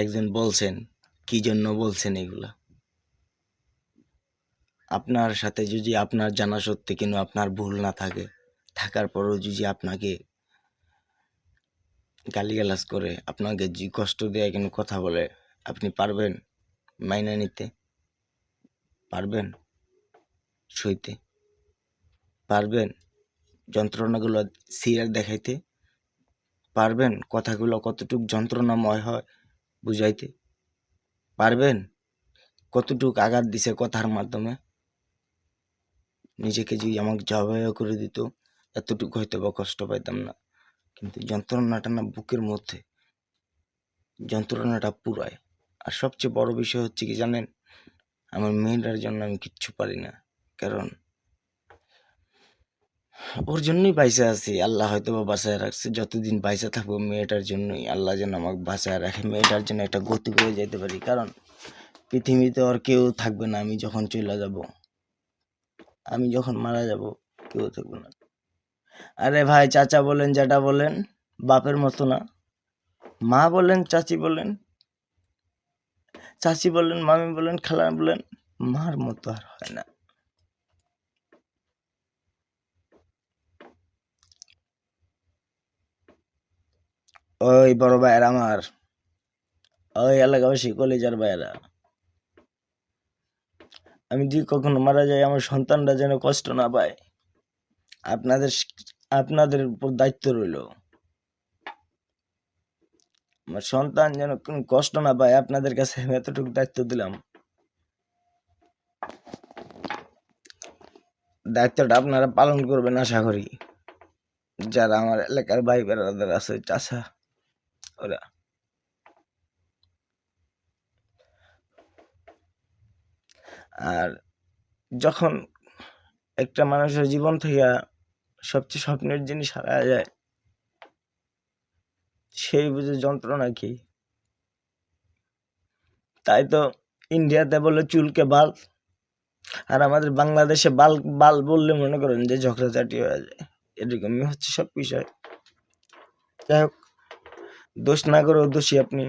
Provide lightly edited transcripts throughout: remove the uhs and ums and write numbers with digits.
একজন বলছেন, কি জন্য বলছেন এগুলা? আপনার সাথে যদি আপনার জানা সত্ত্বে কিন্তু আপনার ভুল না থাকে, থাকার পরও যদি আপনাকে গালিগালাজ করে, আপনাকে যে কষ্ট দেয়া কিন্তু কথা বলে, আপনি পারবেন মাইনা নিতে? পারবেন সইতে? পারবেন যন্ত্রণাগুলো সিরিয়াল দেখাইতে? পারবেন কথাগুলো কতটুক যন্ত্রণাময় হয় বুঝাইতে? পারবেন কতটুক আঘাত দিছে কথার মাধ্যমে? নিজেকে যদি আমাকে জবাইও করে দিত, এতটুকু হয়তো বা কষ্ট পাইতাম না। কিন্তু যন্ত্রণাটা না বুকের মধ্যে, যন্ত্রণাটা পুরায়। আর সবচেয়ে বড় বিষয় হচ্ছে কি জানেন, আমার মেয়েটার জন্য আমি কিচ্ছু পারি না। কারণ ওর জন্যই বাইসা আছি, আল্লাহ হয়তো বা বাঁচায় রাখছে। যতদিন বাইসা থাকবো মেয়েটার জন্যই, আল্লাহ যেন আমাকে বাঁচায় রাখে, মেয়েটার জন্য একটা গতি করে যেতে পারি। কারণ পৃথিবীতে আর কেউ থাকবে না আমি যখন চলে যাব, আমি যখন মারা যাব, কেউ থাকবে না। আরে ভাই, চাচা বলেন, জ্যাঠা বলেন, বাপের মতো না। মা বলেন, চাচি বলেন, চাচি বলেন, মামি বলেন, খালা বলেন, মার মতো আর হয় না। ওই বড় ভাইয়ের আমার, ওই এলাকাবাসী কলেজার ভাইয়েরা, আমি যদি কখনো মারা যাই, আমার সন্তানরা যেন কষ্ট না পায়, আপনাদের আপনাদের উপর দায়িত্ব রইল। আমার সন্তান যেন কোনো কষ্ট না পায়, আপনাদের কাছে আমি এতটুকু দায়িত্ব দিলাম। দায়িত্বটা আপনারা পালন করবেন আশা করি, যারা আমার এলাকার ভাই বেড়াদার আছে, চাচা, ওরা। আর যখন একটা মানুষের জীবন থেকে সবচেয়ে স্বপ্নের জিনিস হারা যায়, সেই বুঝে যন্ত্রণা কি। তাই তো ইন্ডিয়াতে বলে চুলকে বাল, আর আমাদের বাংলাদেশে বাল বাল বললে মনে করেন যে ঝগড়াঝাটি হয়ে যায়। এরকমই হচ্ছে সব বিষয়। যাই হোক, দোষ না করেও দোষী আপনি,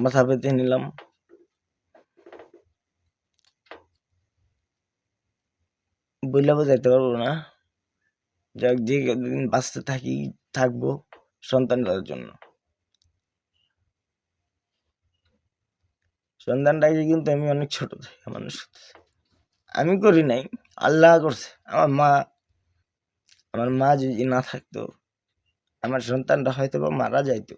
মাথা পেতে নিলাম। বইলা বোঝাইতে পারবো না। যাক, যে দিন বাঁচতে থাকবো সন্তানটার জন্য। সন্তানটাকে কিন্তু আমি অনেক ছোট থেকে মানুষ করতেছি। আমি করি নাই, আল্লাহ করছে। আমার মা যদি না থাকতো, আমার সন্তানটা হয়তো বা মারা যাইতো।